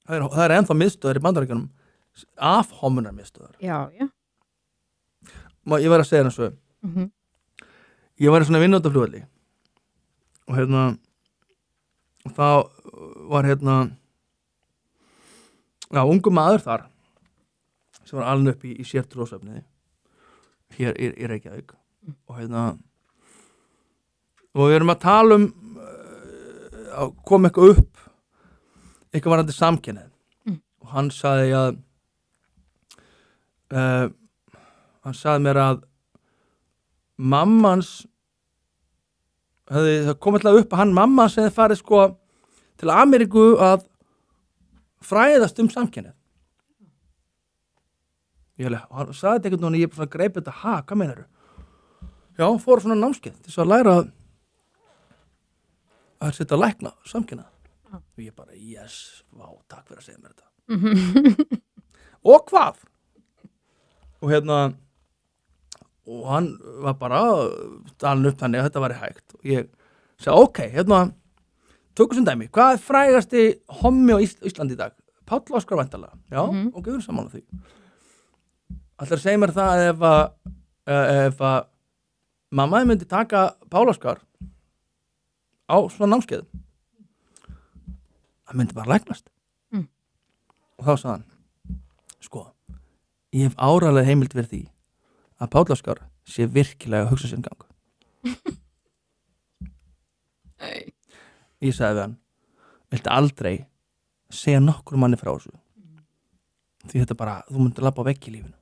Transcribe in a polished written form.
það ennþá miðstöðar í Bandaríkjunum afhómunar miðstöðar. Já. Ég var að segja þessu. Ég var í svona vinnutaflugvelli og þá var ungu maður þar sem var alveg upp í sértrúarsöfniði hér í Reykjavík og og við erum að tala kom eitthvað upp eitthvað varandi samkynhneigð og hann sagði mér að mammans það kom alltaf upp að mamma sem hefði farið sko til Ameríku að fræðast samkynhneigð. Hann sagði þetta einhvern veginn og ég bara greip þetta, hvað meinarðu? Já, fór svona námskeið til þess að læra að setja að lækna samkynhneigð. Og ég bara, yes, vá, takk fyrir að segja mér þetta. Og hvað? Og og hann var bara alveg upp þannig að þetta væri hægt og ég sagði, ok, tökum sem dæmi, hvað er frægasti hommi á Íslandi í dag? Páll Óskar væntanlega, já, og við erum saman á því. Ætlar að segja mér það ef að mamma myndi taka Páll Óskar á svona námskeið það myndi bara læknast og þá sagði hann sko, ég hef áreiðanlega heimild fyrir því að Páll Óskar sé virkilega að hugsa sinn gang. Ég sagði við hann, viltu aldrei segja nokkur manni frá þessu því þetta bara, þú myndir labba á vegg í lífinu.